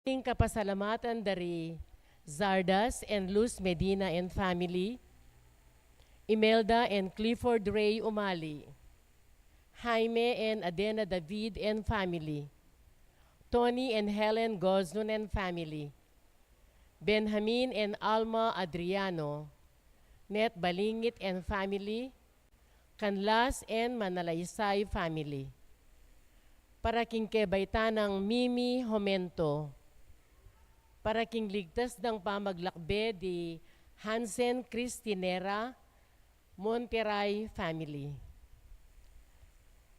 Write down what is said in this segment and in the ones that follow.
Ating kapasalamatan dari Zardas and Luz Medina and family, Imelda and Clifford Ray Umali, Jaime and Adena David and family, Tony and Helen Gozon and family, Benjamin and Alma Adriano, Net Balingit and family, Canlas and Manalaysay family. Para king kebaytanang Mimi Homento, para king ligtas ng pamaglakbe di Hansen Cristinera Monterrey family.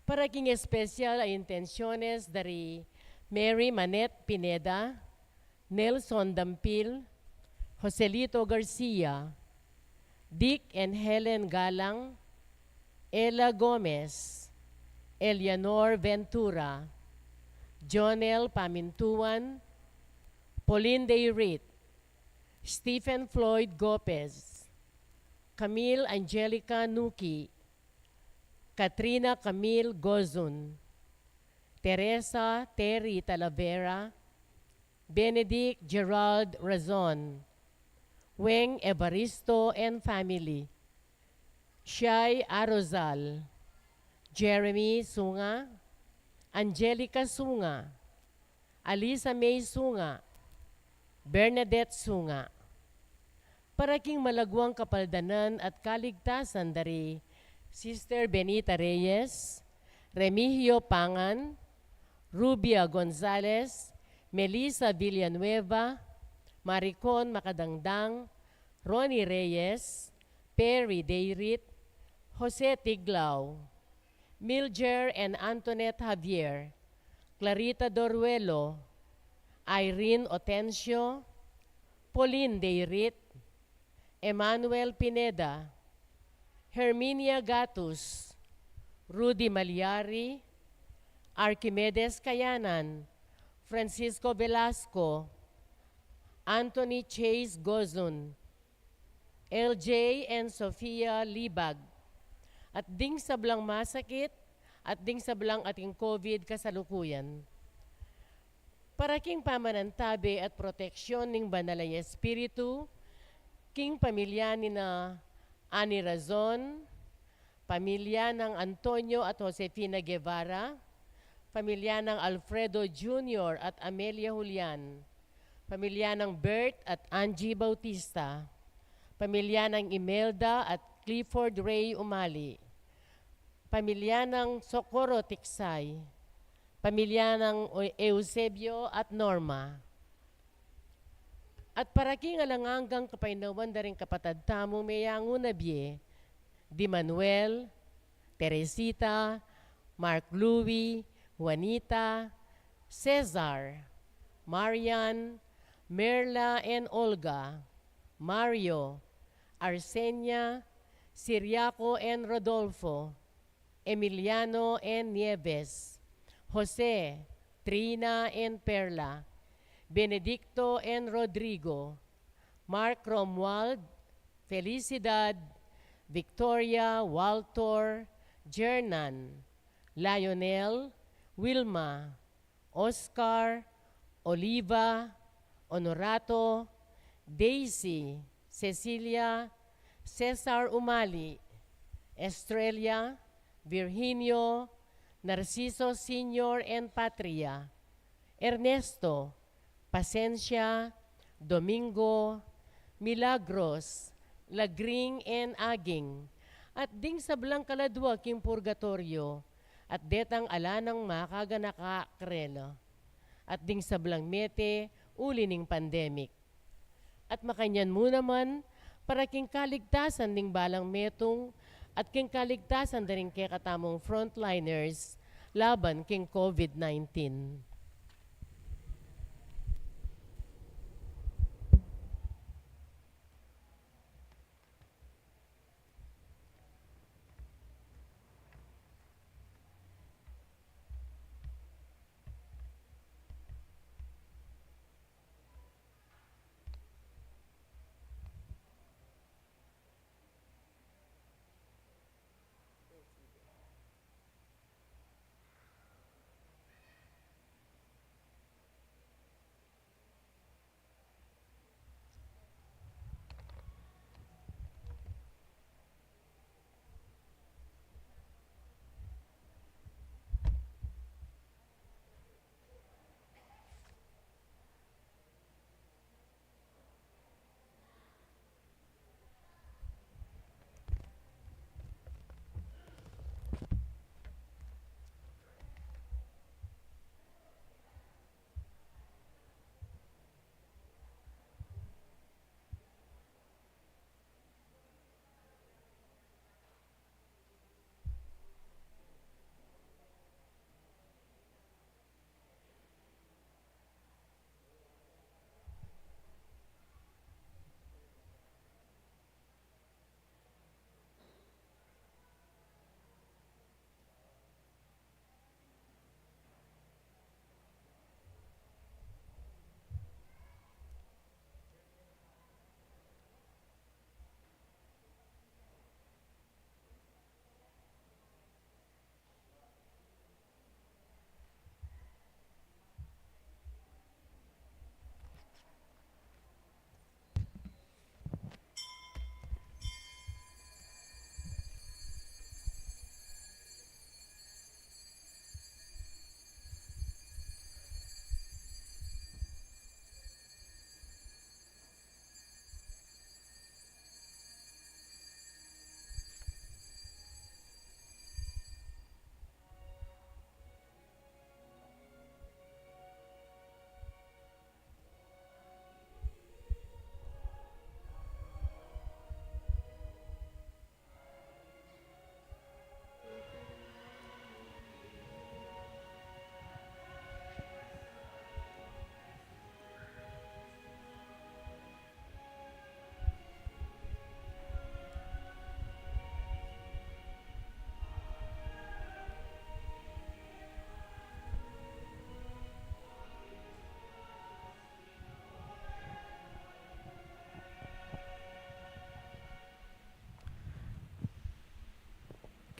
Para king espesyal ay intensyones dari Mary Manet Pineda, Nelson Dampil, Joselito Garcia, Dick and Helen Galang, Ella Gomez, Eleanor Ventura, Jonel Pamintuan, Pauline Dayrit, Stephen Floyd Gopez, Camille Angelica Nuki, Katrina Camille Gozun, Teresa Terry Talavera, Benedict Gerald Razon, Weng Evaristo and family, Shai Arozal, Jeremy Sunga, Angelica Sunga, Alisa May Sunga, Bernadette Sunga. Para king malagwang kapaldanan at kaligtasan dari Sister Benita Reyes, Remigio Pangan, Rubia Gonzalez, Melissa Villanueva, Maricon Makadangdang, Ronnie Reyes, Perry Dayrit, Jose Tiglao, Milger and Antoinette Javier, Clarita Doruelo, Irene Otencio, Pauline Dayrit, Emmanuel Pineda, Herminia Gatus, Rudy Malyari, Archimedes Kayanan, Francisco Velasco, Anthony Chase Gozun, LJ and Sofia Libag, at ding sablang masakit at ding sablang ating COVID kasalukuyan. Para king pamanantabi at proteksyon ning banalay espiritu, king pamilya ni na Ani Razon, pamilya ng Antonio at Josefina Guevara, pamilya ng Alfredo Jr. at Amelia Julian, pamilya ng Bert at Angie Bautista, pamilya ng Imelda at Clifford Ray Umali, pamilya ng Socorro Tiksay, pamilya ng Eusebio at Norma. At para king alangangang kapainawan da rin kapatad tamo mayango na biye, Di Manuel, Teresita, Mark Louie, Juanita, Cesar, Marian, Merla and Olga, Mario, Arsenia, Siriaco and Rodolfo, Emiliano and Nieves, Jose, Trina and Perla, Benedicto and Rodrigo, Mark Romuald, Felicidad, Victoria, Walter, Jernan, Lionel, Wilma, Oscar, Oliva, Honorato, Daisy, Cecilia, Cesar Umali, Estrella, Virginio, Narciso Sr. and Patria, Ernesto, Pasencia, Domingo, Milagros, Lagring and Aging, at ding sablang kaladwa king purgatorio, at detang alanang makaganaka krelo, at ding sablang mete uli ning pandemic. At makanyan mo naman, para king kaligtasan ning balang metong, at king kaligtasan na rin kay katamong frontliners laban king COVID-19.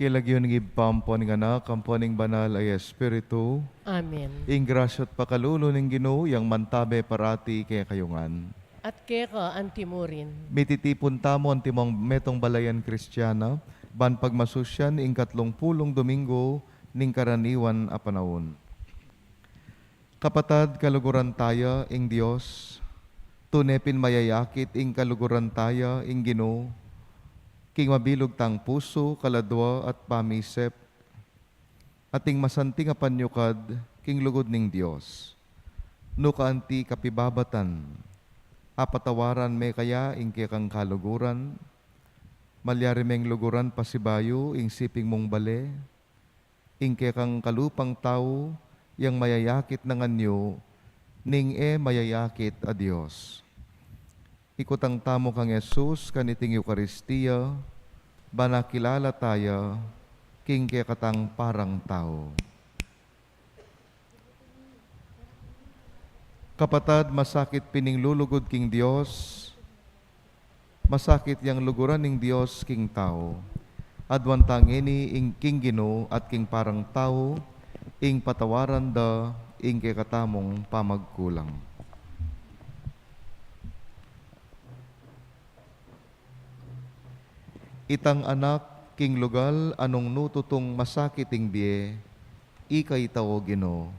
Kilagyon ng ipampo ng anak, kampo ng banal ay Espiritu, Amen. ing grasya at pakalulo ng Ginoo, yang mantabe parati kaya kayungan. At keka antimurin. Mititipon tamo ang timong metong balayan Kristiyana, ban pagmasusyan ing 30 Domingo ning karaniwan a panahon. Kapatad, kaluguran tayo ing Dios, tunepin mayayakit ing kaluguran tayo ing Ginoo, king mabilog tang puso, kaladwa at pamisep, ating masanting a panyukad king lugod ning Dios. No kaanti kapibabatan, apatawaran may kaya ing kang kaluguran, malyari meng luguran pasibayo ing siping mong bale, ing kang kalupang tao, yang mayayakit ng anyo, ning mayayakit a Dios. Ikutang tamo kang Jesus, kaniting Eucharistia, banakilala tayo, king katang parang tao. Kapatad, masakit pining lulugod king Dios, masakit yang luguran ning Dios king tao. Adwantang ini ing king Ginoo at king parang tao, ing patawaran da, ing katamong pamagkulang. Itang anak, king lugal, anong nututong masakit ing biye, ikay tao Ginoo,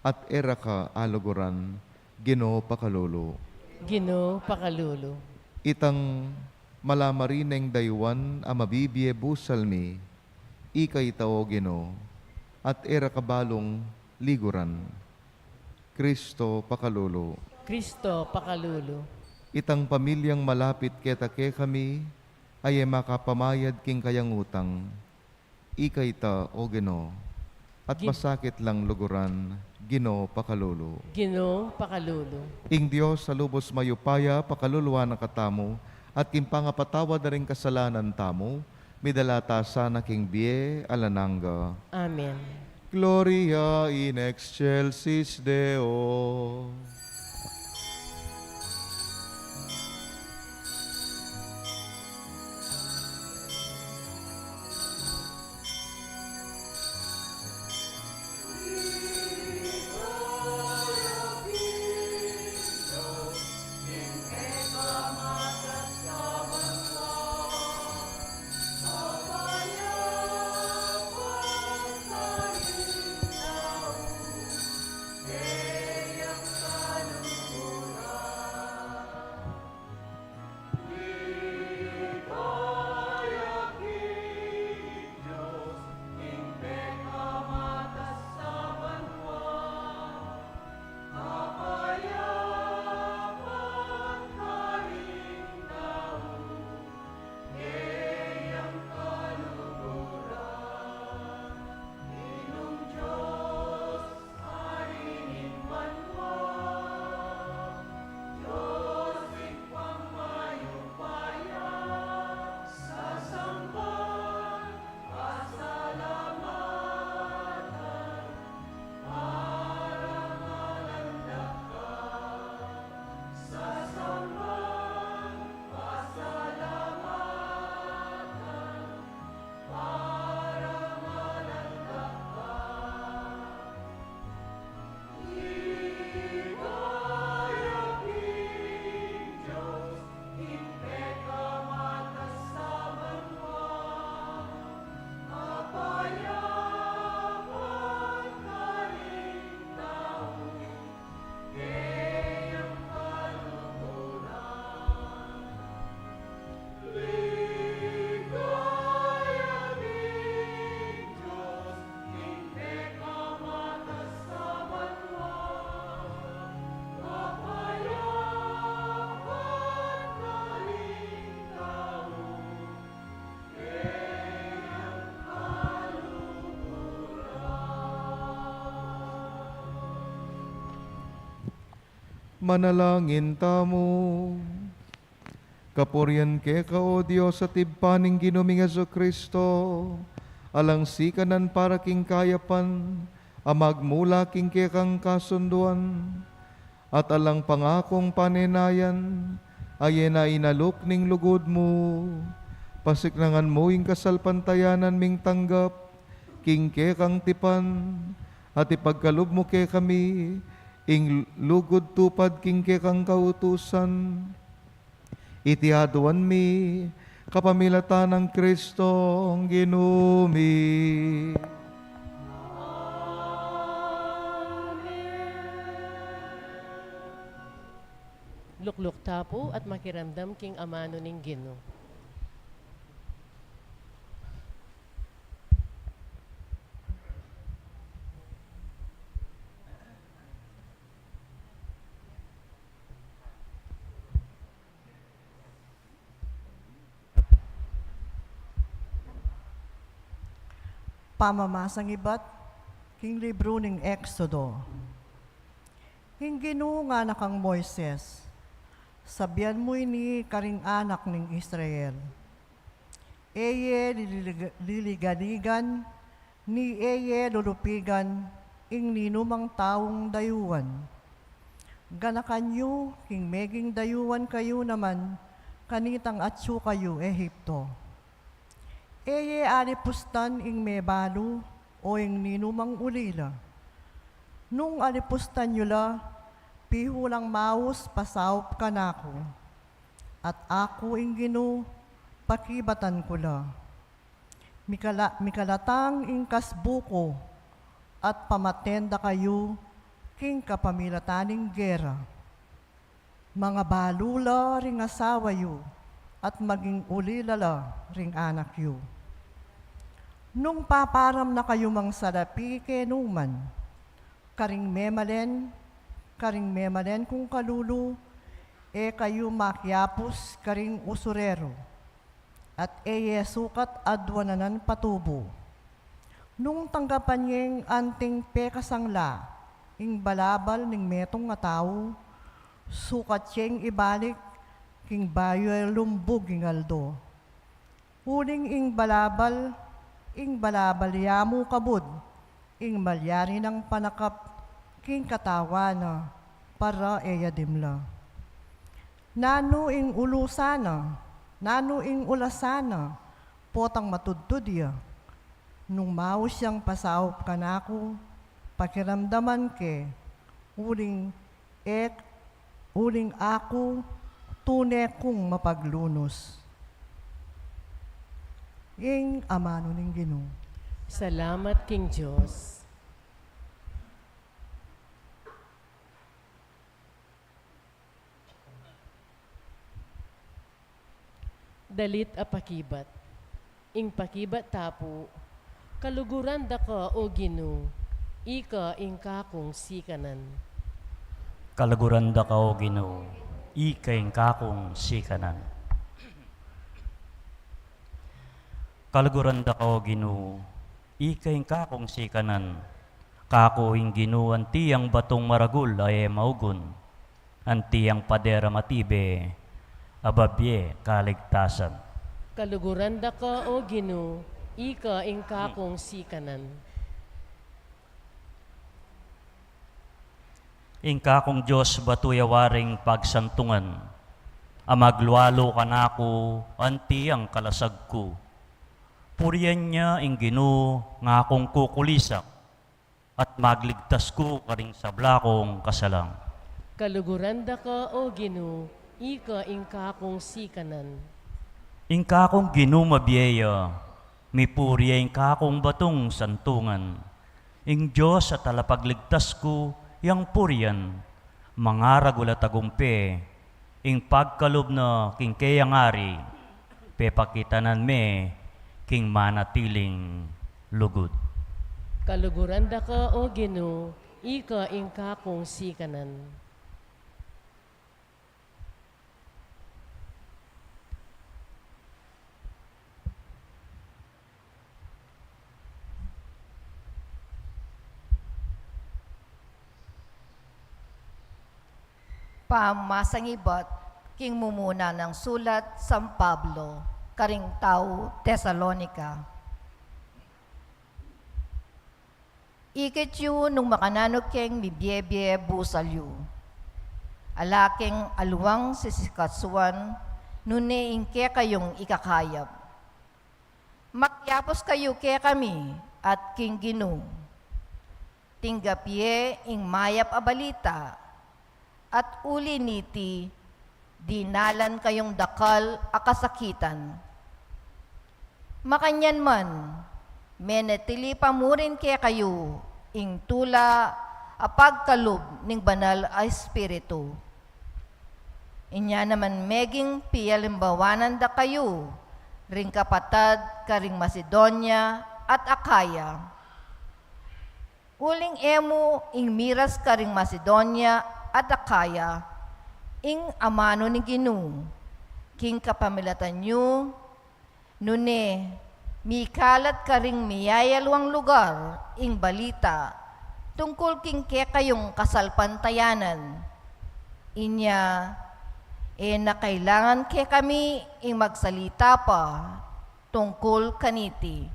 at era ka aluguran, Ginoo pakalolo. Ginoo pakalulo. Itang malamarineng daywan a mabibiye busalmi, ikay tao Ginoo, at era ka balong liguran, Kristo pakalolo. Kristo pakalulo. Itang pamilyang malapit ketake kami, ay makapamayad king kayang utang, ikay ta o Ginoo, at masakit lang luguran, Ginoo pakalolo. Ginoo pakalulo. Ing Dios sa lubos mayupaya, pakaluluwa na katamo, at kimpangapatawa na rin kasalanan tamo, midalata sana king biye alananga. Amen. Gloria in excelsis Deo. Manalangin tamo. Kapurian ke ka o Diyos sa tibpaning ginuming Hesu Kristo, alang sikanan para king kayapan, amagmula king ke kang kasunduan, at alang pangakong panenayan, ayen na inalok ning lugod mo, pasiknangan mo ing kasalpantayanan ming tanggap, king ke kang tipan, at ipagkalob mo ke kami, ing lugod tupad king ke kang kautusan. Itiaduan mi, kapamilatan ng Kristo ang ginumi. Lukluk tapo at makiramdam king amano ning Ginoo. Pamamasang iba't king libro ng Exodo. King Ginoo nga nakang Moises, sabihan mo ini karing anak ng Israel. Eye liliganigan, ni eye lulupigan, ing ninumang taong dayuan. Ganakan yu, king meging dayuan kayo naman, kanitang atsu kayo Ehipto. Eye alipustan ing mebalu, o ing ninumang ulila. Nung alipustan nyo la, pihulang maus pasaup ka nako. At ako ing Ginoo, pakibatan ko la. Mikalatang ing kasbuko, at pamatenda kayo, king kapamilataning gera. Mga balula ring asawa yu, at maging ulilala ring anak yu. Nung paparam na kayo mang salapi kenuman, karing memalen kung kalulu, kayo makyapos karing usurero, at sukat adwananan patubo. Nung tanggapan niyeng anting pekasangla, ing balabal ning metong nga tao, sukat siyeng ibalik, king bayo ay lumbog ing aldo. Huling ing balabal yamu kabud, ing malyari ng panakap, king katawana, para dimla. Nano ing ulusana, nano ing ulasana, potang matudtudya. Nung maus siyang pasaup kanako, pakiramdaman ke, uling ako, tune kong mapaglunos. Ing amano ning Ginoo. Salamat king Diyos. Dalit a pakibat. Ing pakibat tapo, kaluguran da ka o Ginoo, ika ing kakong sikanan. Kalaguranda ka o Ginoo, ikaing kakong sikanan. Kalaguranda ka o Ginoo, ikaing kakong sikanan. Kako ing Ginoo anti ang batong maragul ay maugon, anti ang padera matibe, ababye kaligtasan. Kaluguran da ka o Ginoo, ika ing kakong sikanan. Ingka kong Diyos batuyawaring pagsantungan, amaglualo ka na ako, anti ang kalasag ko. Puriyan niya ing Ginoo nga akong kukulisak, at magligtas ko karing sablakong kasalang. Kaluguran da ka o Ginoo, ika ing kakong sikanan. Ingka kong Ginoo mabiyaya, mipuriya ingka kong batong santungan. Ing Diyos at alapagligtas ko, yang purian, mga ragula tagumpe, ing pagkalob na king kayangari, pepakitanan me, king manatiling lugod. Kaluguran da ka o Ginoo, ika ing kakong sikanan. Pamasangibat, king mumuna ng sulat San Pablo, karing tao Tesalonica. Ikit yu nung makananok keng bibyebye busal yu. Alaking aluwang sisikatsuan, nune ingke kayong ikakayap. Makyapos kayo kaya kami at king Ginoo. Tinggapye ing mayap a balita at uli niti dinalan kayong dakal a kasakitan. Makanyan man, menetili pamurin kaya kayo ing tula a pagkalob ning banal a espiritu. Inya naman meging piyalimbawanan da kayo ring kapatad karing Macedonia at Akaya. Uling emo ing miras karing Macedonia at Akaya, ing amano ni Ginoo, king kapamilatan nyo, nune, mikalat karing miyayalwang lugar, ing balita, tungkol king ke kayong kasalpantayanan. Inya, na kailangan ke kami ing magsalita pa, tungkol kaniti.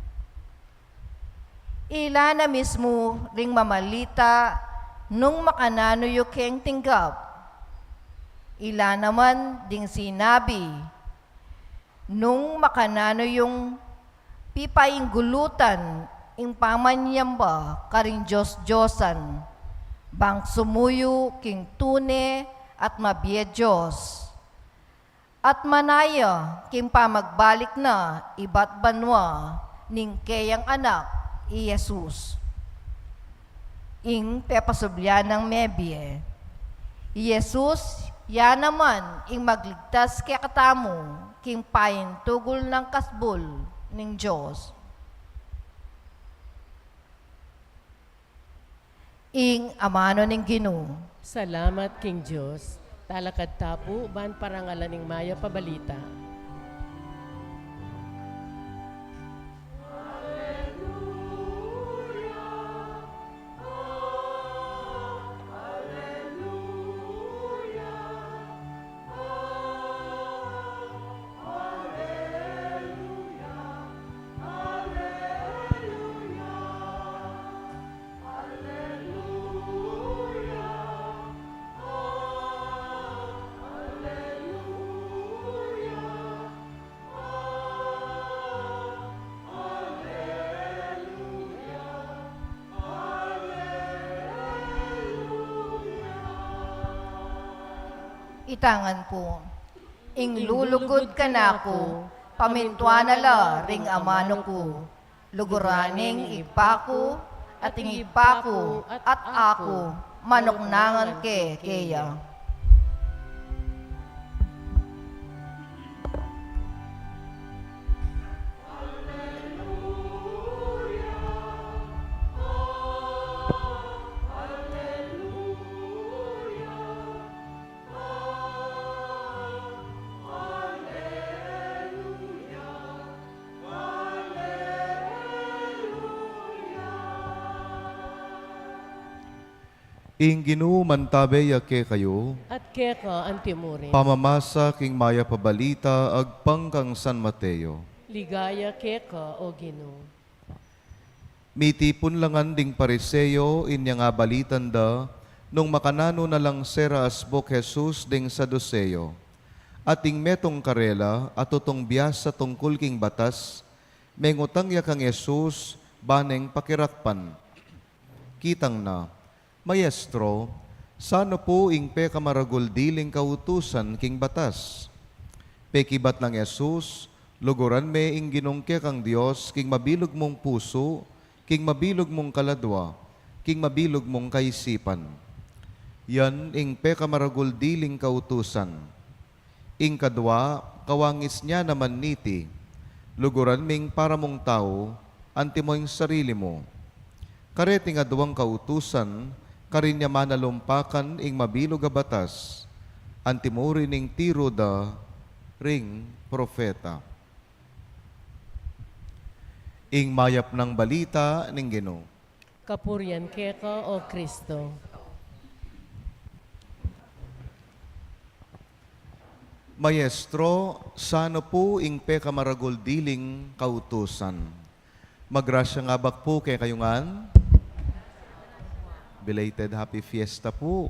Ila na mismo ring mamalita nung makanano yu keng tinggap. Ila naman ding sinabi nung makanano yung pipaing gulutan ing pamanyamba karing Diyos-Diyosan bang sumuyo king tune at mabiye Diyos. At manaya king pamagbalik na iba't banwa ning kayang anak i Jesus. Ing pepasubyan ng mebye. I Jesus, ya naman ing magligtas kaya katamo king payin tugol ng kasbol ning Diyos. Ing amano ning Ginoo. Salamat, King Diyos. Talakad tapo, ban parangalan ning maya pabalita. Itangan po. Ing lulugod ka na ko, pamintwa na la ring amano ko. Luguraning ipako, at ing ipako, at ako, manoknangan ke keya. Ing Ginoo mantabe yake kayo, At keka ang timurin. pamamasa king maya pabalita agpang kang San Mateo. Ligaya keka o Ginoo. Mitipon langan ding pariseyo inya nga balitan da, nung makanano na lang sera asbok Jesus ding Saduceo. Ating metong karela at tutong biyasa tungkol king batas, mengutang ya kang Jesus baneng pakirakpan. Kitang na, Maestro, sano po ing pe kamaragul diling kautusan king batas? Pekibat ng Jesus, luguran me ing ginungke kang Dios, king mabilog mong puso, king mabilog mong kaladwa, king mabilog mong kaisipan. Yan ing pe kamaragul diling kautusan. Ing kadwa, kawangis niya naman niti, luguran ming para mong tao, anti mo yung sarili mo. Kareting adwang kautusan, karinya manalumpakan ing mabilog a batas, antimuri ning tiro da ring propeta. Ing mayap ng balita ning Ginoo. Kapurian keka o Kristo. Maestro, sano po ing pe kamaragol diling kautusan? Magrasya nga bak po kay kayungan? Belated happy fiesta po.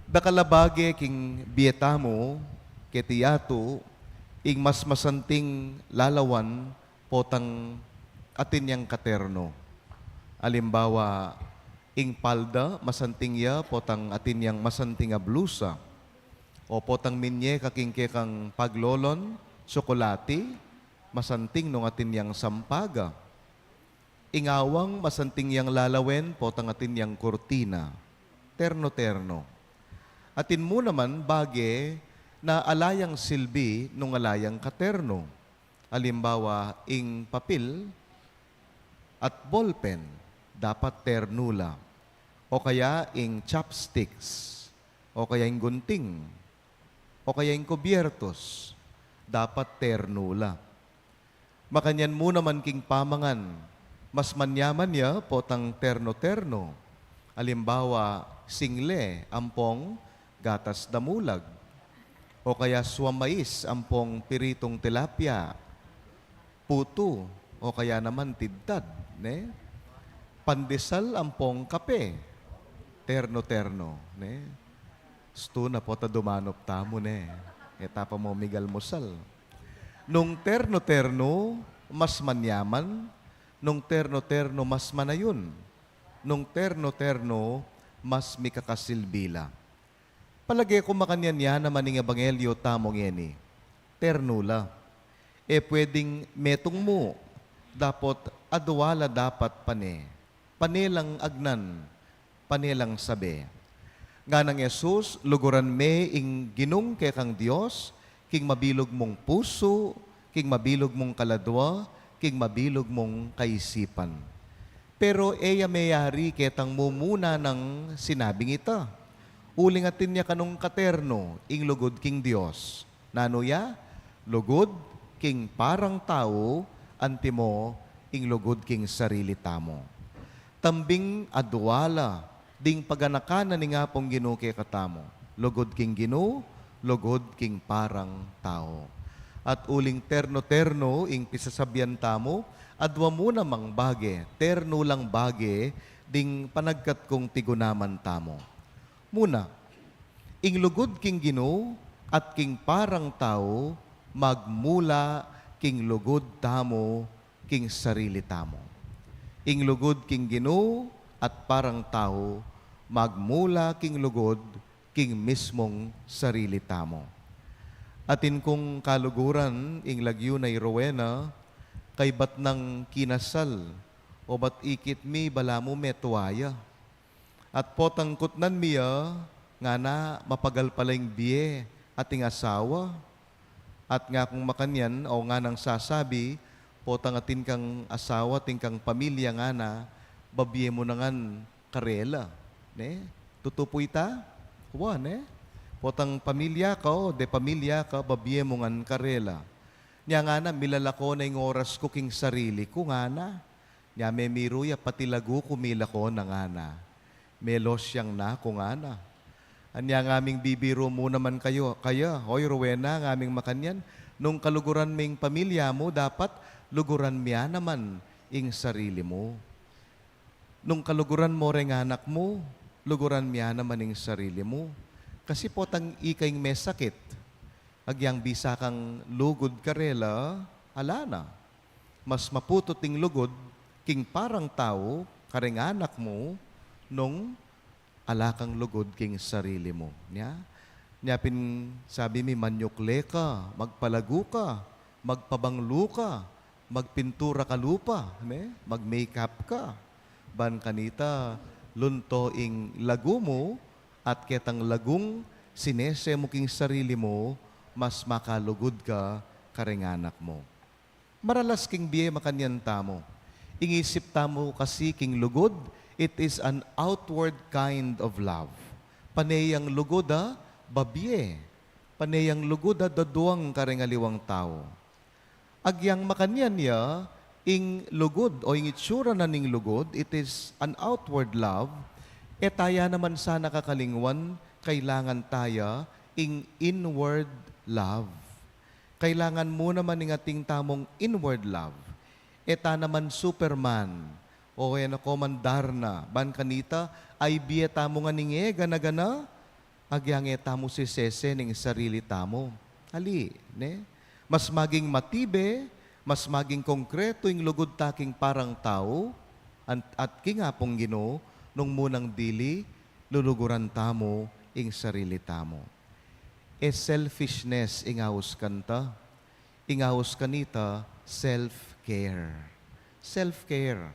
Dakalabage king bieta mo, Ketiyato, ing mas masanting lalawan potang atin yang katerno. Alimbawa, ing palda, masanting ya, potang atin yang masanting a blusa. O potang minye, kakingke kang paglolon, tsokolate, masanting nung atin yang sampaga. Ingawang, masanting yang lalawen, potang atin yang kurtina. Terno-terno. Atin mo naman, bage, na alayang silbi nung alayang katerno. Alimbawa, ing papel at ballpen, dapat ternula. O kaya ing chopsticks, o kaya ing gunting, o kaya ing kubyertos, dapat ternula. Makanyan mo naman king pamangan, mas manyaman ya potang terno-terno. Alimbawa, single, ampong gatas damulag. O kaya suwamais, ampong piritong tilapia, puto, o kaya naman tidtad, ne? Pandesal, ampong kape, terno-terno, ne? Sto na po ta dumanop tamo, ne? Etapa mo migal mosal. Nung terno-terno, mas manyaman. Nung terno-terno, mas manayon. Nung terno-terno, mas mikakasilbila. Palagi ko makanyan yan naman ng ebanghelyo tamong yeni. Ternula. Pwedeng metong mo. Dapat adwala dapat pane. Panelang agnan. Panelang sabi. Nga ng Yesus, luguran me ing ginung kay kang Diyos, king mabilog mong puso, king mabilog mong kaladwa, king mabilog mong kaisipan. Pero eya mayari ketang mumuna ng sinabing ita. Uling atin niya kanong katerno, ing lugod king Diyos. Nanuya, lugod king parang tao, antimo, ing lugod king sarili tamo. Tambing adwala, ding paganakanan ni nga pong Ginoo kay katamo. Lugod king Ginoo, lugod king parang tao. At uling terno-terno, ing pisasabyan tamo, adwa mo namang bage, terno lang bage, ding panagkat kong tigunaman tamo. Muna, ing lugod king Ginoo at king parang tao, magmula king lugod tamo, king sarili tamo. Ing lugod king Ginoo at parang tao, magmula king lugod, king mismong sarili tamo. Atin kong kaluguran, ing lagyo na Rowena, kay bat ng kinasal, o bat ikit mi bala mo metuaya. At potang kutnan miya, nga na mapagal palang biye ating asawa. At nga kung makanyan, o nga nang sasabi, potang atin kang asawa, atin kang pamilya nga na, babiye mo na ngan karela. Ne? Tutupoy ta? Kuwa, ne? Potang pamilya ka, o de pamilya ka, babiye mo ngan karela. Nya nga na, milalako na yung oras ko king sarili ko nga na. Nya may miruya, pati lagu kumila ko na nga na. Melos siyang na kung nga na. Anya ng aming bibiro mo naman kayo, kaya, hoy Rowena, ng aming makanyan, nung kaluguran ming pamilya mo, dapat luguran miya naman ing sarili mo. Nung kaluguran mo ring anak mo, luguran miya naman ing sarili mo. Kasi potang ikay may sakit. Agyang bisa kang lugod karela, alana. Mas maputo ting lugod, king parang tao, karing anak mo, nung alakang lugod king sarili mo. Nya pin sabi mi manyukle ka, magpalagu ka, magpabanglu ka, magpintura ka lupa, mag-makeup ka. Ban kanita lunto ing lagu mo at ketang lagung sinese mo king sarili mo, mas makalugod ka karing anak mo. Maralas king biye makanyan tamo. Ingisip tamo kasi king lugod, it is an outward kind of love. Panayang lugoda, babye. Panayang lugoda, daduang karengaliwang tao. Agyang makanyan niya, ing lugod o ing itsura na ning lugod, it is an outward love. E taya naman sana kakalingwan, kailangan taya ing inward love. Kailangan mo naman ing ating tamong inward love. Eta naman Superman, o kaya na komandar na, ban kanita, ay biya tamo nga ninge, gana-gana, agyang eta mo si sese ning sarili tamo. Ali, ne? Mas maging matibe, mas maging konkreto yung lugod taking parang tao, at kingapong Ginoo, nung munang dili, luluguran tamo ing sarili tamo. Selfishness ingawos kanta, ingawos kanita, self-care. Self-care.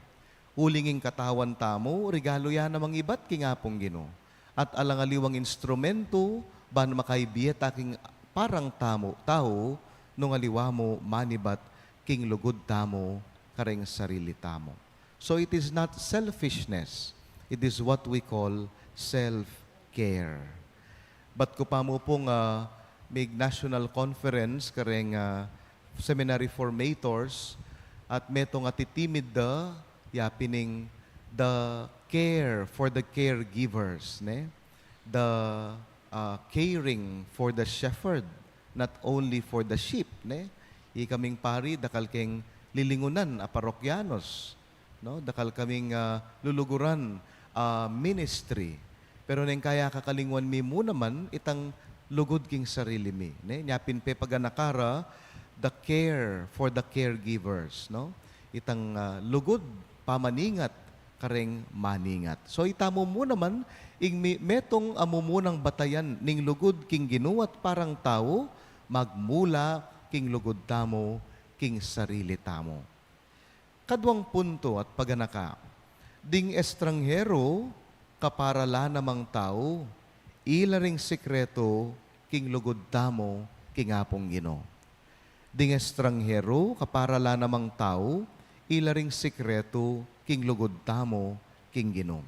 Ulinging katawan tamo, regalo yan namang iba't kingapong Ginoo. At alangaliwang instrumento, ban makaibiya taking parang tao, nung aliwa mo manibat king lugod tamo, kareng sarili tamo. So it is not selfishness. It is what we call self-care. But ko pa mo pong may national conference kareng seminary formators at metong atitimid da yapining the care for the caregivers, ne? The caring for the shepherd, not only for the sheep, ne? Ikaming pari dakal keng lilingunan a parokyanos, no? Dakal kaming luluguran ministry. Pero neng kaya kakalingwan mi mo naman itang lugod king sarili mi, ne? Nyapin pe paganakara the care for the caregivers, no? Itang lugod pamaningat kareng maningat. So itamo mo naman ing metong amumunang batayan ning lugod king ginuwat parang tao magmula king lugod tamo king sarili tamo. Kadwang punto at paganaka, ding estranghero kaparala namang tao, ilaring sekreto king lugod tamo king apong Ginoo. Ding estranghero kaparala namang tao, ilaring sekreto king lugod tamo king Ginoo.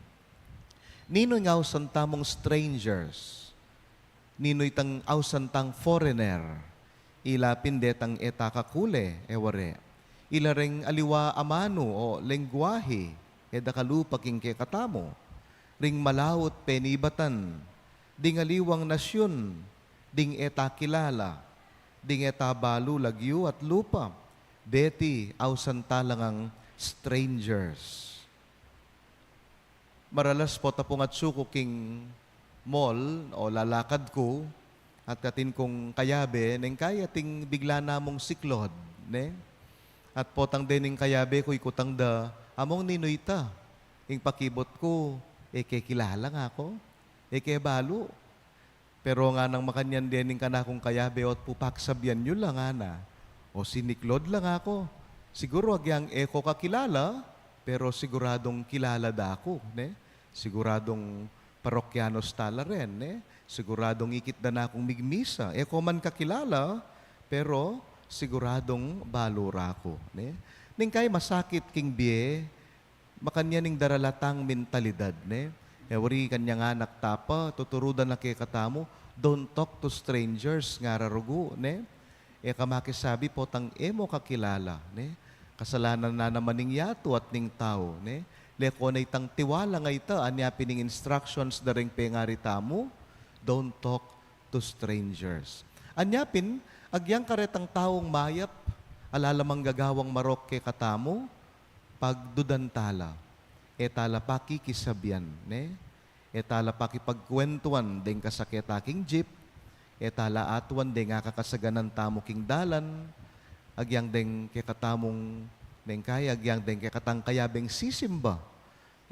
Nino nga tamong strangers, nino itang ausantang foreigner, ilapin detang etakakule, eware. Ilaring aliwa amano o lengguwahe, edakalupa king kekatamo, ring malawot penibatan, ding aliwang nasyon, ding etakilala, ding etabalo lagyo at lupa, deti ausantalangang strangers. Maralas po tapong at suko king mall o lalakad ko at katin kong kayabe, neng kaya ting bigla namong siklod, ne? At potang dening kayabe ko ikutang da, among ninoyta, ing pakibot ko, kekilala nga ako, kebalo. Pero nga nang makanyan dening kanakong kayabe at pupaksabyan nyo lang ana, o siniklod lang ako. Siguro agyang eko kakilala, pero siguradong kilala da ako, ne? Siguradong parokyanos tala rin, ne? Siguradong ikit da na akong migmisa. Eko man kakilala, pero siguradong balura ko, ne? Ning kay masakit king biye, makanya ning daralatang mentalidad, ne? Ewari kanyang anak tapa, tuturudan na kay katamo, don't talk to strangers, nga rarugo, ne? Kamakisabi po tang emo kakilala, ne? Kasalanan na naman ning yato at ning tao, ne? Leko na itang tiwala nga ita, anya pining instructions da ring pengarita mo, don't talk to strangers. Anyapin, agyang karetang taong mayap, alalamang gagawang marok ke katamo, pagdudantala, etala pakikisabyan, ne? Etala pakipagkwentuan, deng kasaketaking jeep, etala atuan, deng akakasaganan tamo king dalan, agyang deng kekatamong deng kaya, agyang deng kekatang kayabeng sisimba.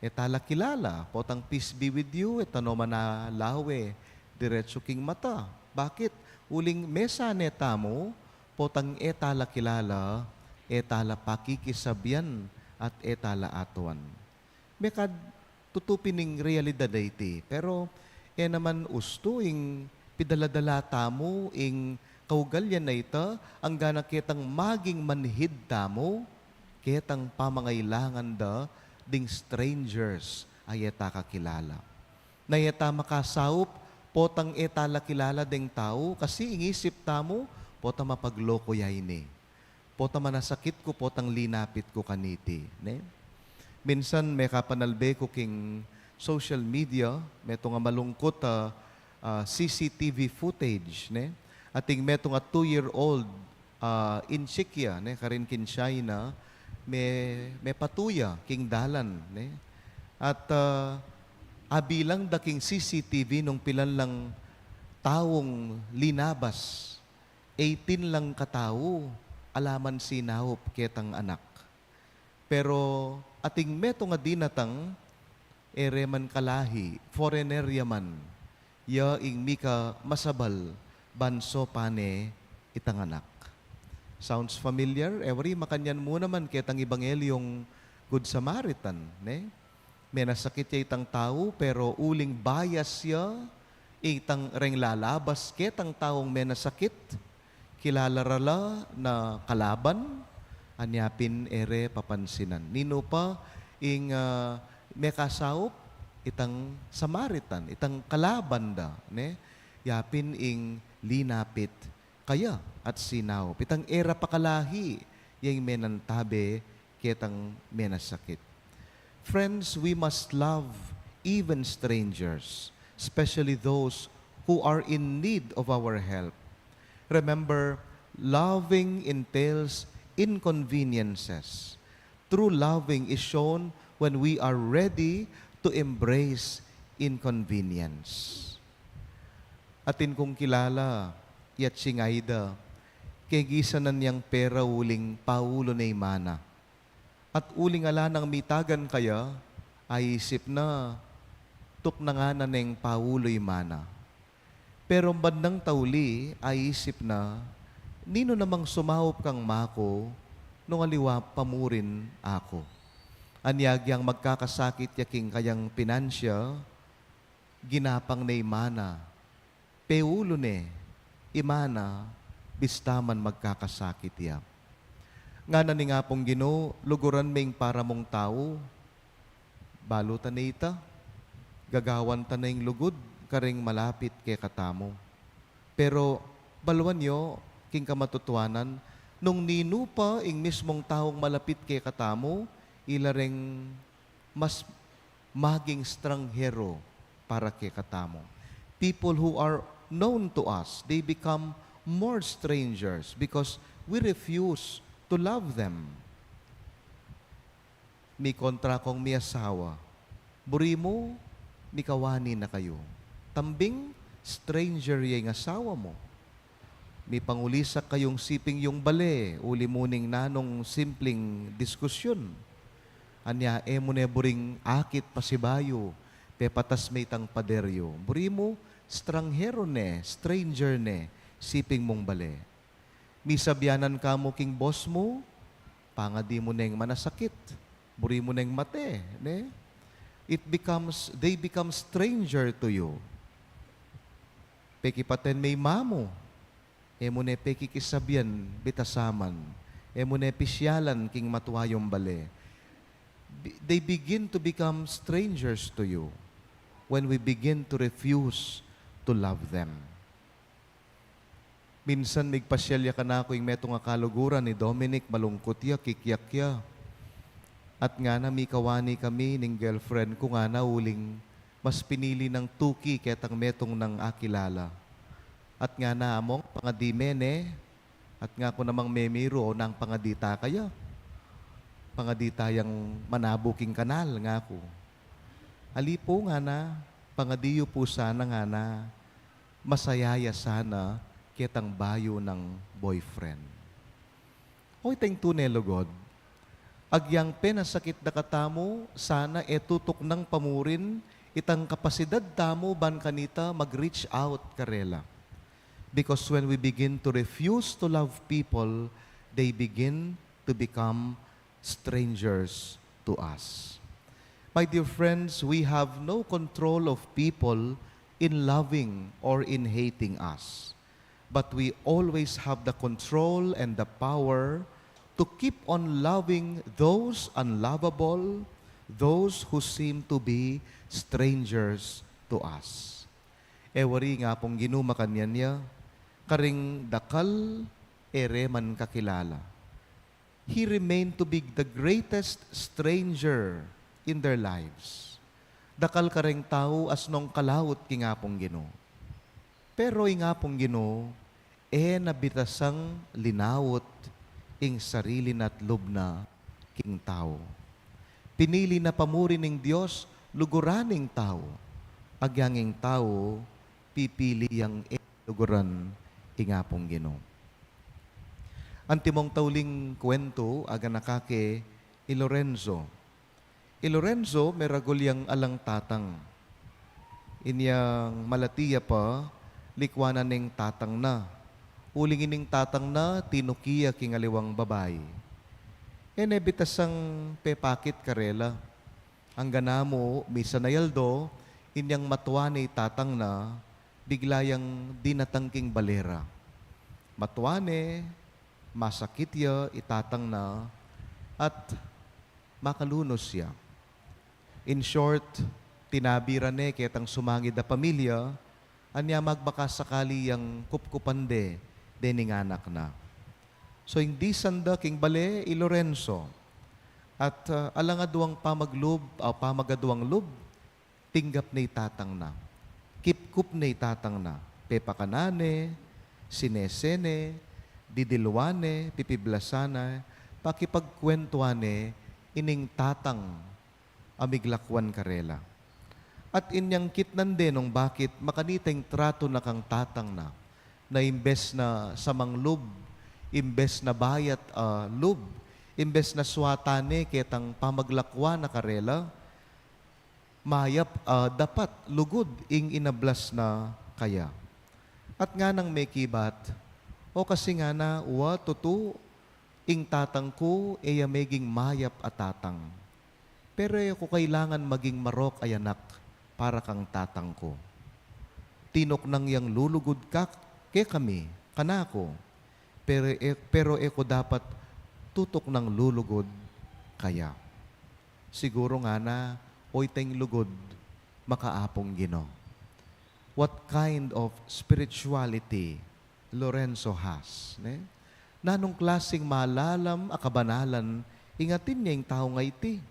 Etala kilala, potang peace be with you, etano na lawe, diretso king mata. Bakit? Uling mesa netamo, potang etala kilala, etala pakikisabyan, at etala atuan. Mekad tutupining realidad iti, pero naman usto ing pidaladala tamo ing kaugalyan na ita, ang gana kitang maging manhid tamo, kitang pamangailangan da, ding strangers ay eta kakilala. Na eta makasaup, potang etala kilala ding tao, kasi ingisip tamo, potang mapagloko yayni. Potang manasakit ko, potang linapit ko kaniti. Ne? Minsan may kapanalbe ko king social media, may nga malungkot CCTV footage, ne? Ating metong 2-year-old in Czechia, ne, karin kin China, may patuya king dalan, ne? At abilang daking CCTV nung pilan lang taong linabas 18 lang katao, alaman sinahop ketang anak. Pero ating meto nga dinatang, ereman kalahi, foreigner yaman, ya ing mika masabal, banso pane itang anak. Sounds familiar? Every makanyan mo naman ketang Ebangelyong Good Samaritan. Ne? May nasakit ya itang tao, pero uling bias ya, itang reng lalabas ketang taong may nasakit, kilala rala na kalaban, anyapin ere papansinan. Nino pa, ing may kasaup, itang Samaritan, itang kalaban da, ne? Yapin ing linapit, kaya at sinaw. Pitang era pakalahi, yung menantabe, ketang menasakit. Friends, we must love even strangers, especially those who are in need of our help. Remember, loving entails inconveniences. True loving is shown when we are ready to embrace inconvenience. Atin kong kilala, yat singayda, kegisanan niyang pera uling paulo na imana. At uling ala ng mitagan kaya, ay isip na, tuk na nga na neng paulo imana. Pero bandang tauli, ay isip na, nino namang sumahop kang mako, nung aliwa pamurin ako. Anyagyang magkakasakit yaking kayang pinansya, ginapang na imana, peulo ne, imana, bistaman magkakasakit ya. Nga na ni nga pong Ginoo, luguran ming para mong tao, balutan na ita, gagawan ta na yung lugod, karing malapit kay katamo. Pero baluan nyo, king kamatutuanan, nung ninu pa ing mismong taong malapit kay katamo, ilaring mas maging stranghero para kay katamo. People who are known to us, they become more strangers because we refuse to love them. Mi kontra kong mi asawa, buri mo, mi kawani na kayo. Tambing, stranger yung asawa mo. Mi pangulisak kayong siping yung bale, uli muning nanong simpleng diskusyon. Anya, mo ne buring akit pasibayo, pepatas may tang paderyo. Buri mo, stranghero ne, stranger ne, siping mong bale. Misabyanan ka mo king boss mo, pangadi mo neng manasakit, buri mo neng mate, ne? They become stranger to you. Pekipaten may mamo, mo ne pekikisabyan, bitasaman, mo ne pisyalan king matuayong bale. They begin to become strangers to you when we begin to refuse to love them. Minsan migpasyalya ka na ako yung metong akaluguran ni Dominic, malungkot ya, kikyak ya. At nga na mikawani kami ning girlfriend ko nga na uling mas pinili ng tuki ketang metong ng akilala. At nga na among pangadimene, at nga ko namang memiro ng pangadita kaya. Pangadita yung manabuking kanal nga ko. Alipo nga na, pangadiyo po sana nga na, masayaya sana, ketang bayo ng boyfriend. Hoy tayong tunelo God, agyang penasakit na katamo, sana etutok ng pamurin, itang kapasidad tamo ban kanita mag-reach out karela. Because when we begin to refuse to love people, they begin to become strangers to us. My dear friends, we have no control of people in loving or in hating us. But we always have the control and the power to keep on loving those unlovable, those who seem to be strangers to us. Ewari nga pong ginumakanyan niya, karing dakal ere man kakilala. He remained to be the greatest stranger in their lives. Dakal karing tao as nung kalawot ki nga pong Ginoo. Pero nga pong Ginoo, nabitasang linawot ing sarili na't lubna king tao. Pinili na pamuri ning Diyos, luguraning tao. Agyanging tao, pipili yang luguran ingapong Ginoo. Antimong tauling kwento aga nakake Lorenzo. Lorenzo meragulyang alang tatang. Inyang malatiya pa, likwanan ng tatang na. Uling ining tatang na, tinukiya kingaliwang babae. Enebitasang pepakit karela. Ang ganamo, misa na yaldo, inyang matuanay tatang na, biglayang dinatangking balera. Matuane, masakit ya, itatang na, at makalunos siya. In short, tinabiran ketang sumangid na pamilya, anya magbakasakali yang kupkupande, dening anak na. So hindi sanda king bale Lorenzo. At alangaduang pamagaduang lub, tinggap na itatang na. Kipkup na itatang na. Pepakanane, sinesene, didilwane, pipiblasana, pakipagkwentuane, ining tatang amiglakwan karela. At inyang kitnan din nung bakit makaniteng trato na kang tatang na imbes na samang lub, imbes na bayat lub, imbes na swatane ketang pamaglakwa na karela, mayap dapat lugod ing inablas na kaya. At nga nang may kibat, o kasi nga na uwa tutu, ing tatang ko eya meging mayap at tatang. Pero ko kailangan maging marok ay anak para kang tatang ko. Tinok nang yang lulugod ka ke kami, kanako. Pero eko dapat tutok ng lulugod kaya. Siguro nga na, oy tayong lugod, makaapong Ginoo. What kind of spirituality Lorenzo has? Ne? Nanong klaseng malalam, akabanalan, ingatin niya yung tao nga iti.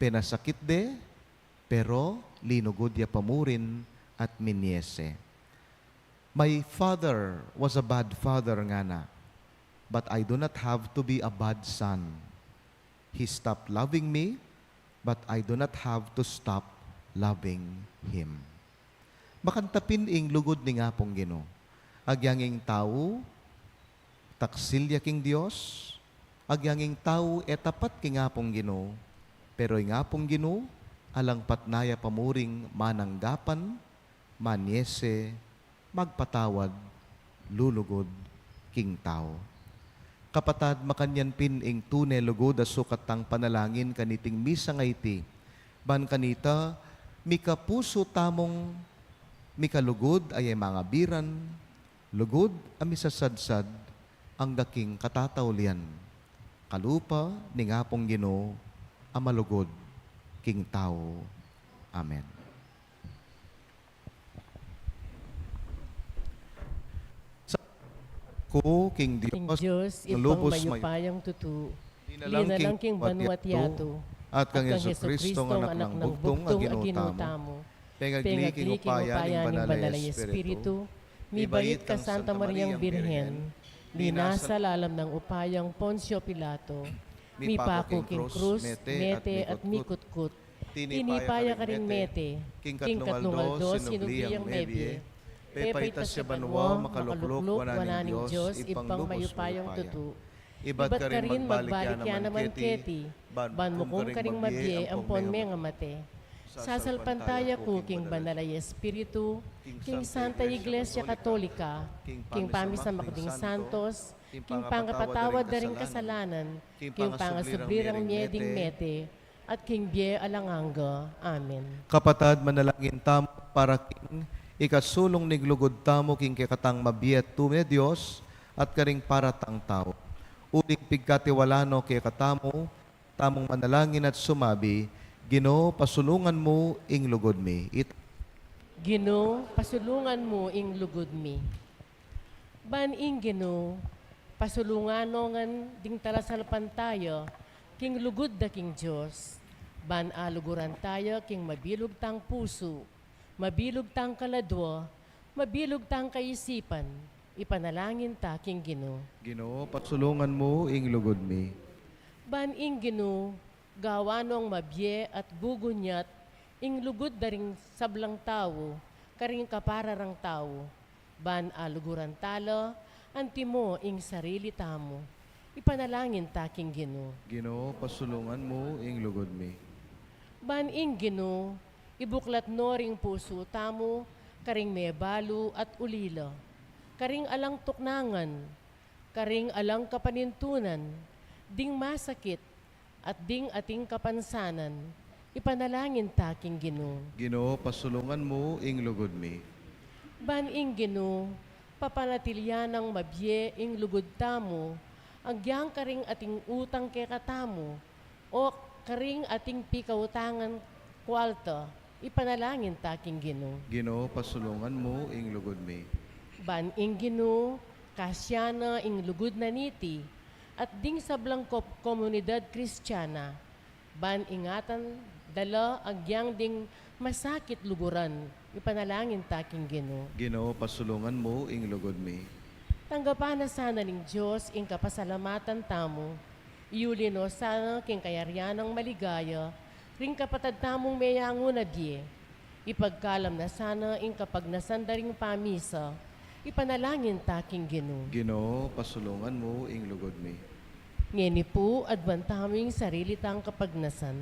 Penasakit de, pero linugod ya pamurin at minyese. My father was a bad father nga na, but I do not have to be a bad son. He stopped loving me, but I do not have to stop loving him. Makantapin ing lugod ni nga pong Ginoo. Agyanging tao, taksilya king Dios, agyanging tao etapat king nga pong Ginoo, pero nga pong Ginoo, alang patnaya pamuring mananggapan, manyese, magpatawad, lulugod, king tao. Kapatad makanyan pin ing tune lugod a sukat tang panalangin kaniting misa nga iti. Ban kanita, mikapuso tamong mikalugod ay mga biran, lugod ami sasadsad ang daking katataulian. Kalupa ni nga pong Ginoo amalugod king tao. Amen. Ko, King King Diyos, Diyos, nalubos ipang may mayupayang tutu, dinalang king banwat yato, at kang Jesu-Kristo ng anak ng bugtong aginutamo. Pengagliki mo payaning banalay Espiritu, mibait ka Santa Mariang Birhen, linasal alam ng upayang Poncio Pilato, mipako king krus, mete at mikutkut, tinipaya ka rin mete, king katlungaldo, sinugliyang mebye, pepaitas siya banwa, makalukluk, wananing Diyos, ipang mayupayang tutu. Iba't ka rin magbalik yan naman keti, ban mo kong karing mabye, ampon me nga mate. Sasalpantaya ko, king banalay Espiritu, king Santa Iglesia Katolika, king Pamis na Makding Santos, king pangapatawad na ring kasalanan, king pangasubrirang mieding mete, at king Bie Alanganga. Amen. Kapatad, manalangin tamo para king ikasulong niglugod tamo king kikatang mabiyet tume Diyos at karing para tang tao. Uling pigkatiwalano kay katamo, tamong manalangin at sumabi, Ginoo, pasulungan mo ing lugod mi. Ginoo, pasulungan mo ing lugod mi. Ban ing Ginoo, pasulungan nongan ding talasalpan tayo, king lugod da king Diyos. Ban aluguran tayo king mabilog tang puso, mabilog tang kaladwa, mabilog tang kaisipan, ipanalangin ta king Ginoo. Ginoo, pasulungan mo ing lugod mi. Ban ing Ginoo, gawanong mabye at gugunyat, ing lugod daring sablang tao, karing kapararang tao. Ban aluguran talo, Anti mo ing sarili tamo, ipanalangin taking Ginoo. Ginoo, pasulungan mo ing lugod mi. Ban ing Ginoo, ibuklat no ring puso tamo, karing may balo at ulila, karing alang tuknangan, karing alang kapanintunan, ding masakit, at ding ating kapansanan, ipanalangin taking Ginoo. Ginoo, pasulungan mo ing lugod mi. Ban ing Ginoo, papanatilya ng mabye ing lugod tamo, agyang karing ating utang kay katamo, o karing ating pikautangan kwalta, ipanalangin taking Ginoo. Ginoo, pasulungan mo ing lugod mi. Ban ing Ginoo, kasyana ing lugod na niti, at ding sablang komunidad kristyana, ban ingatan dala agyang ding masakit luguran, ipanalangin taking Ginoo. Ginoo, pasulungan mo ing lugod mi. Tanggapan na sana ning Diyos ing kapasalamatan tamo, iuli no sana king kayaryan ng maligaya, ring kapatad tamong mayango na biye, ipagkalam na sana ing kapag nasandaring pamisa, ipanalangin taking Ginoo. Ginoo, pasulungan mo ing lugod mi. Ngeni po, adwan taming sarili tang kapagnasan.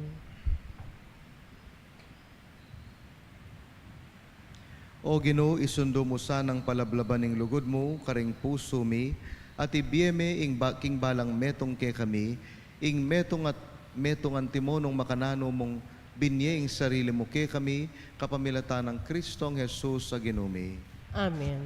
O Ginoo, isundo mo sanang palablaban ing lugod mo, karing puso mi, at ibiyeme ing king balang metong ke kami, ing metong antimonong makanano mong binye ing sarili mo ke kami, kapamilatan ng Kristong Jesus sa Ginoo. Amen.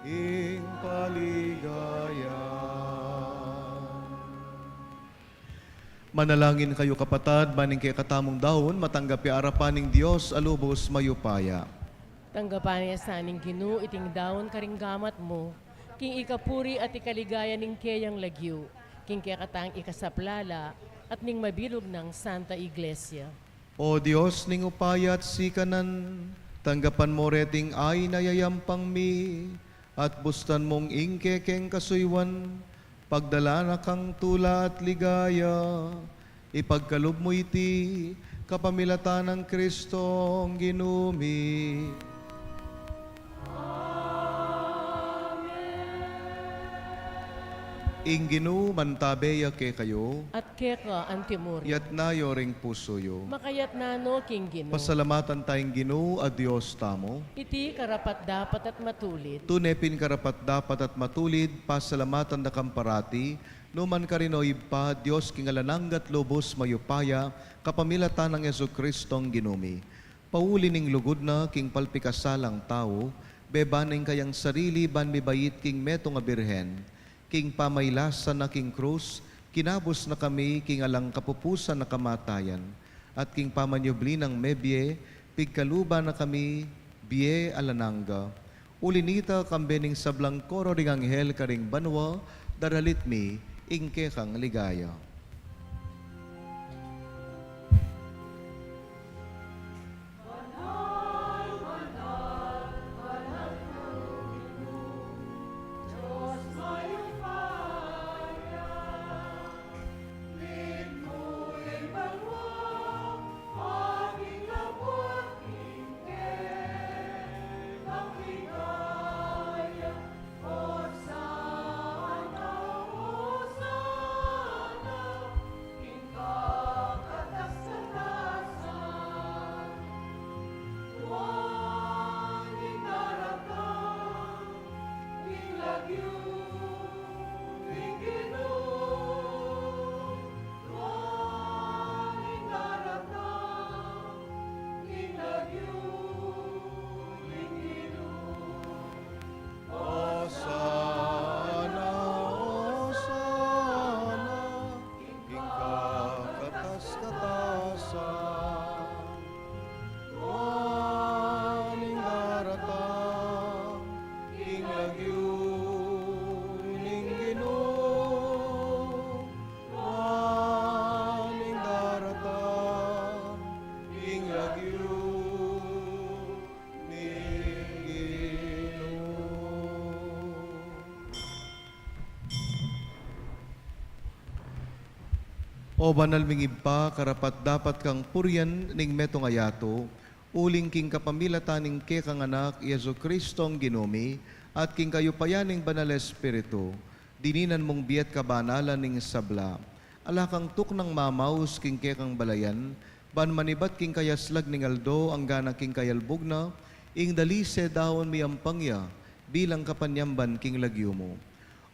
Ing paligaya. Manalangin kayo kapatad, maning kay katamong dahon, matanggapi arapan ng Diyos, alubos mayupaya. Tanggapan niya sa aning Ginoo, iting daon karing gamat mo, king ikapuri at ikaligaya ning kayang lagyo, king kaya ikasaplala, at ning mabilog ng Santa Iglesia. O Diyos, ning upaya at sikanan, tanggapan mo reting ay nayayampang mi, at bustan mong ingkekeng kasuywan, pagdala na kang tula at ligaya, ipagkalob mo iti, kapamilatan ng Kristong Ginoo. Ing Ginoo mantabeya ke kayo, At keka antimur, yat nayo ring puso yo. makayat na no king Ginoo. Pasalamatan tayong Ginoo a Dios tamo. Iti karapat dapat at matulit, Tunepin karapat dapat at matulid, pasalamatan da kamparati, numan karinoy pa, Diyos kingalananggat lobos mayupaya, kapamilatan ng Yesu Kristong Ginoo. Pauli ning lugod na king palpikasalang tao, bebaning kayang sarili ban mibayit king metong a birhen, king pamaylasan na king krus, kinabos na kami king alang kapupusan na kamatayan, at king pamanyubli ng mebye, pigkaluba na kami, biye alananga. Ulinita kambening sablang koro ring anghel karing banwa, daralit mi, ingke kang ligaya. O banal mingib pa, karapat dapat kang puryan ning metong ayato, uling king kapamilataning ke kang anak, Yesu Kristong ginumi, at king kayo payaning banal Espiritu, dininan mong biyat kabanalan ning sabla. Ala kang tuk ng mamaus king ke kang balayan, ban manibat king kayaslag ning aldo, ang gana king kayalbog na, ing dalise dahon miyampangya, bilang kapanyamban king lagyo mo.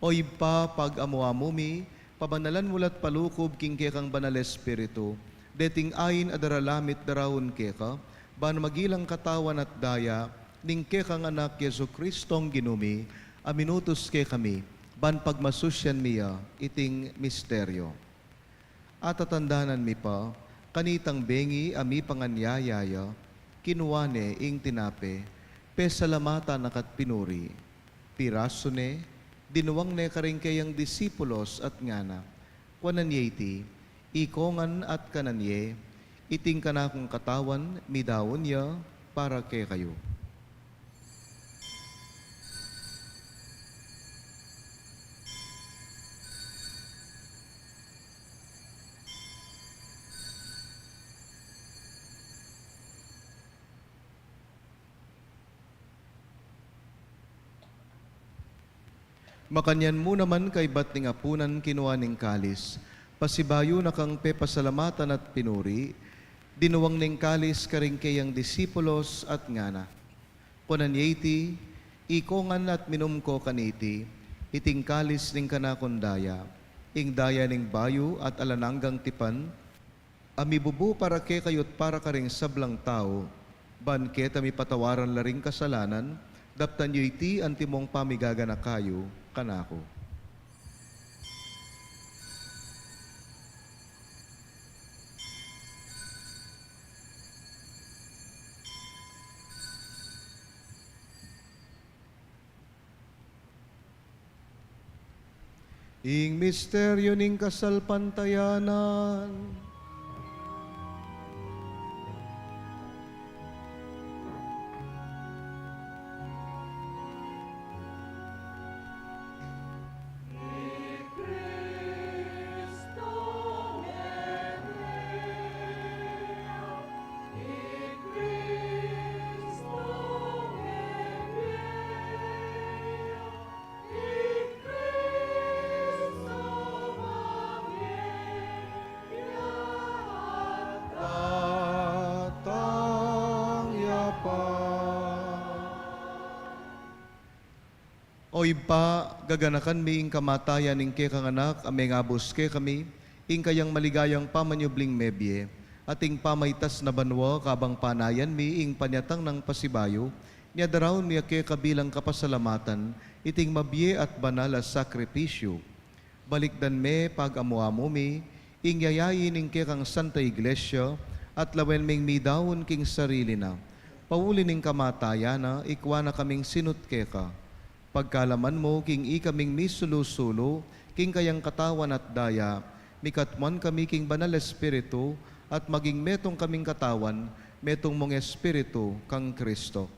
O ipa pag amuamumi, pabanalan mulat palukob king kekang banal Espiritu, deting ayin adaralamit darawon keka, ban magilang katawan at daya, ning kekang anak Yesu Kristong ginumi, aminutos ke kami, ban pagmasusyan miya, iting misteryo. At tatandanan mi pa, kanitang bengi ami panganyayaya, kinuwane ing tinape, pesalamata nakat pinuri, piraso ne, dinuwang ne karing kayang disipulos at ngana, kwananyeti, ikongan at kananye, iting kanakong katawan, midawon ya, para kay kayo. Makanyan mo naman kay bat ning apunan kinuha ning kalis, pasibayo na kang pepasalamatan at pinuri, dinuwang ning kalis karing kayang disipulos at ngana. Kunanyeti, ikongan at minumko kaniti, iting kalis ning kanakondaya, ing daya ning bayo at alananggang tipan, amibubu para ke kayot para karing sablang tao, ban ket ami patawaran laring kasalanan, daptan yu iti antimong pamigagana kayo, kanako. Ing misteryo ning kasalpantayanan, o ipa, gaganakan mi ing kamatayan ing ke kang anak, ameng abos ke kami, ing kayang maligayang pamanyubling mebye, ating pamaytas na banwa kabang panayan mi ing panyatang ng pasibayo, niya darawon niya ke kabilang kapasalamatan, iting mabye at banal as sakripisyo. Balikdan me pag amuamo mi, ing yayayin ing ke kang Santa Iglesia, at lawen ming midawon king sarili na, pauli ning kamatayan na, ikwa na kaming sinut ke ka. Pagkalaman mo, king ikaming misulusulo, king kayang katawan at daya, mikatman kami king banal Espiritu, at maging metong kaming katawan, metong mong Espiritu kang Kristo.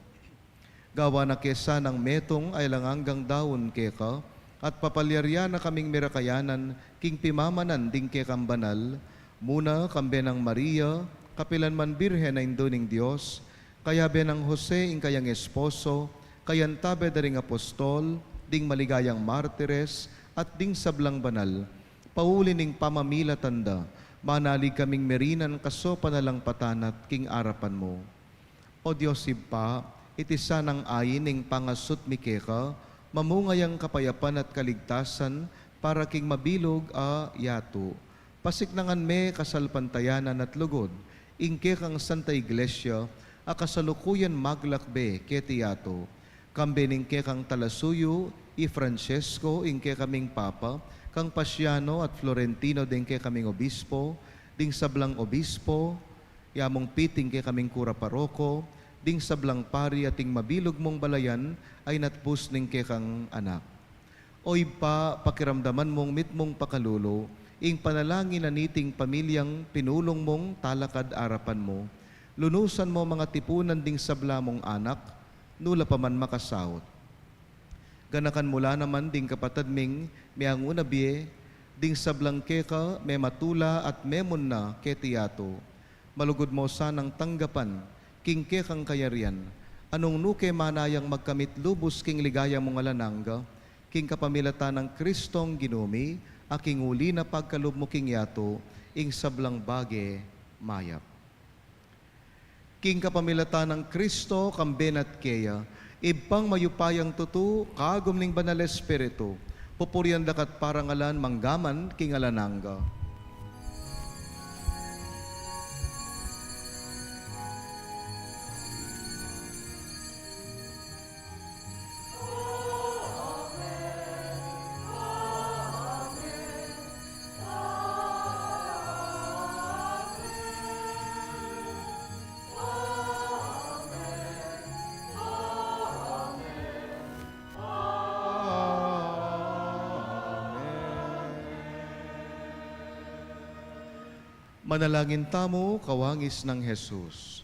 Gawa na kesa ng metong ay langanggang daon keka, at papalyarya na kaming mirakayanan, king pimamanan ding kekang banal, muna kambe ng Maria, kapilan man birhen na indoning Diyos, kaya benang Jose ing kayang esposo, kayan tabe daring apostol, ding maligayang martires, at ding sablang banal, pauli ning pamamila tanda, manalig kaming merinan kaso panalang patanat king arapan mo. O Diyos ipa, itisa ng ayin ning pangasut mikeka, mamungayang kapayapan at kaligtasan, para king mabilog a yato. Pasiknangan me kasalpantayanan at lugod, ingke kang Santa Iglesia, a kasalukuyan maglakbe keti yato. Kambening ke kang Talasuyo, i Francesco, ingke kaming Papa, kang Pasiano at Florentino, din ke kaming Obispo, ding sablang Obispo, yamong piting ke kaming Kura Paroko, ding sablang pari ating mabilog mong balayan, ay natpus ning ke kang anak. Oy pa, pakiramdaman mong mitmong pakalulo, ing panalangin na niting pamilyang pinulong mong talakad arapan mo, lunusan mo mga tipunan ding sabla mong anak, nula pa man makasawot. Ganakan mula naman ding kapatad ming miyang unabiye, ding sablang keka, me matula at memon na ketiyato. Malugod mo sanang tanggapan, king kekang kayarian, anong nuke manayang magkamit lubos king ligaya mong alanangga, king kapamilata ng Kristong ginumi, aking uli na pagkalub mo king yato, ing sablang bage mayap. King kapamilata ng Kristo, kamben at keya, ibang mayupayang tutu, kagom ning banal espiritu, pupurian dakat parangalan manggaman king alanangga. Manalangin tamo, kawangis ng Jesus.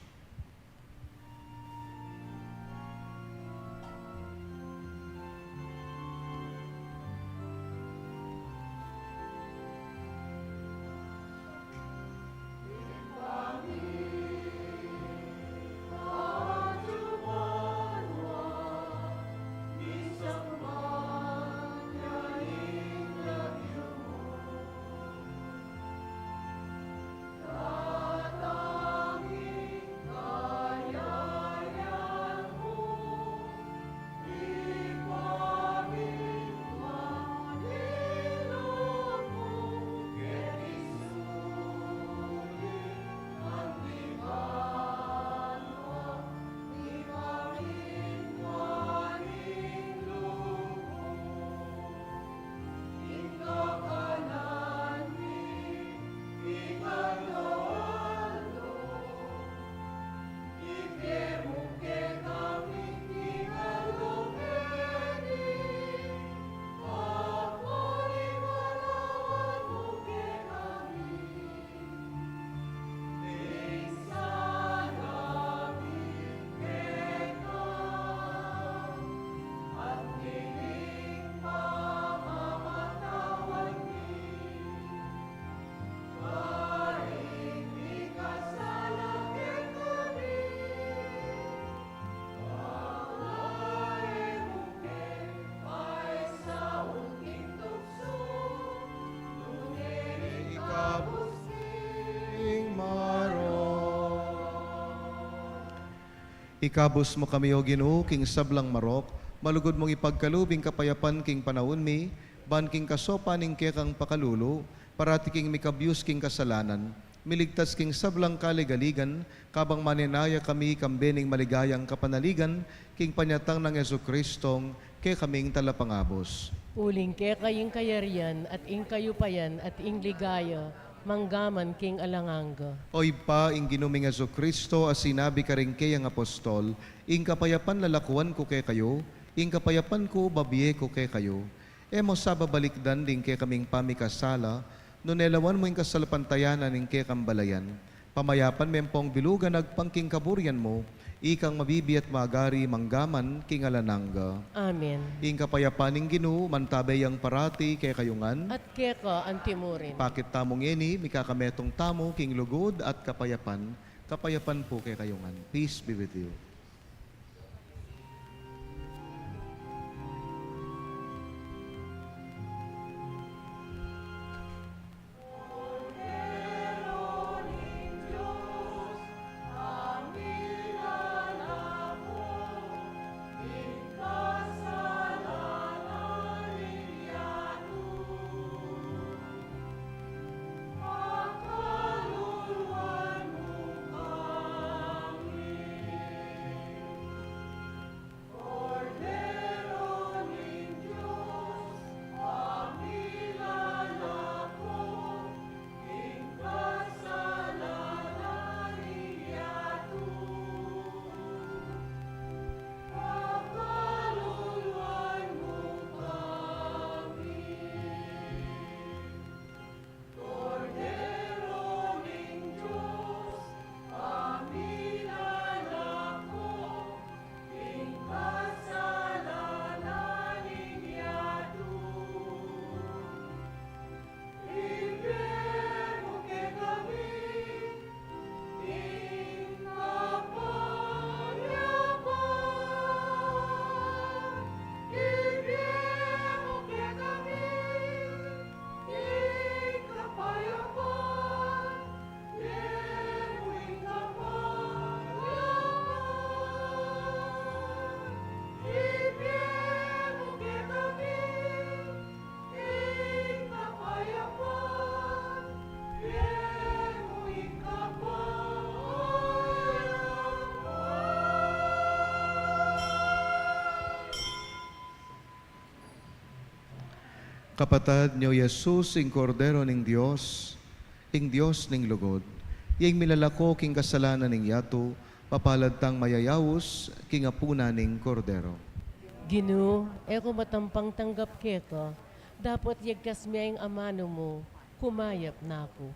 Ikabos mo kami o Ginoo, king sablang marok, malugod mong ipagkalubing kapayapan king panahon mi, ban king kasopa ning kekang pakalulo, parati king mikabyus king kasalanan, miligtas king sablang kaligaligan, kabang maninaya kami kambening maligayang kapanaligan, king panyatang ng Jesukristong, ke kaming talapangabos. Uling ke kaying kayarian at ing kayupayan at ing ligaya, manggaman king alanganga. Oy pa, ing ginuming Jesucristo, as sinabi ka rin kay ang apostol, ing kapayapan lalakuan ko kay kayo, ing kapayapan ko babiye ko kay kayo. Emo sa babalikdan din kay kaming pamikasala, nunelawan mo ing kasalapantayanan ing kay kambalayan. Pamayapan mempong bilugan nagpangking kaburian mo, ikang mabibi at magari manggaman king alanangga. Amen. Ing kapayapaning Ginoo, mantabay ang parati kay kayungan. At keka antimurin. Pakit tamong ini, mikakametong tamo, king lugod at kapayapan. Kapayapan po kay kayungan. Peace be with you. Kapatad niyo Jesus, ing kordero ning Dios ning lugod, ing milalako king kasalanan ning yato, papalad tang mayayawos, king apuna ning kordero. Ginoo, eko matampang tanggap keko, dapat yagkas miyang amano mo, kumayap na ako.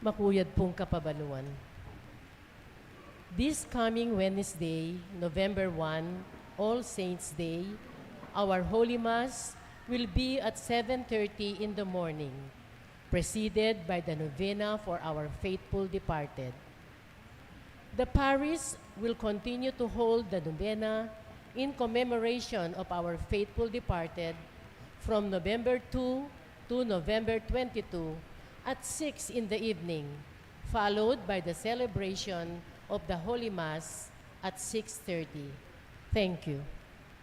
makuyad pong kapabaluan. This coming Wednesday, November 1, All Saints' Day, our Holy Mass will be at 7:30 in the morning, preceded by the novena for our faithful departed. The parish will continue to hold the novena in commemoration of our faithful departed from November 2 to November 22 at 6 in the evening, followed by the celebration of the Holy Mass at 6:30. Thank you.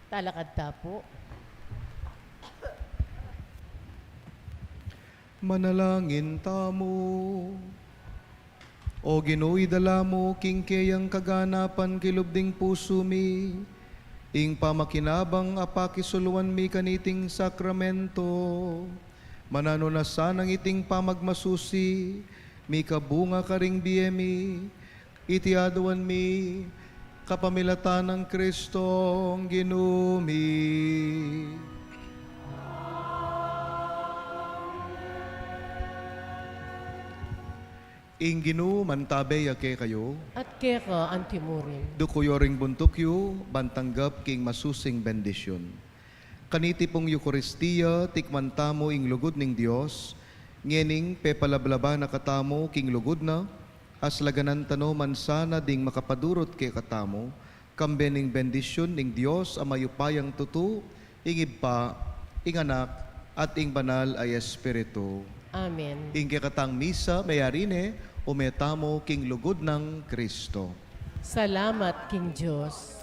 Talakad ta po. Manalangin tamo. O Ginooy dala mo, kingkeyang kaganapan kilubding puso mi, ing pamakinabang apakisuluan mi kaniting sakramento, manano na sanang iting pamagmasusi, mi kabunga karing biyemi, itiaduan mi, kapamilatan ng Kristong ginumi. Ing Ginoo mantabe yake kayo, At keka antimurin. dukuyoring buntukyo, bantanggap king masusing bendisyon. Kaniti pong Eukaristiya, tikmantamo ing lugod ning Dios, ngening pepalablaba na katamo king lugod na, as laganan tano mansana ding makapadurot kay katamo, kambening bendisyon ning Dios amayupayang tutu, ing Iba, ing Anak, at ing Banal ay Espiritu. Amen. Ing kekatang misa mayarine, umetamo king lugod ng Kristo. Salamat, King Diyos.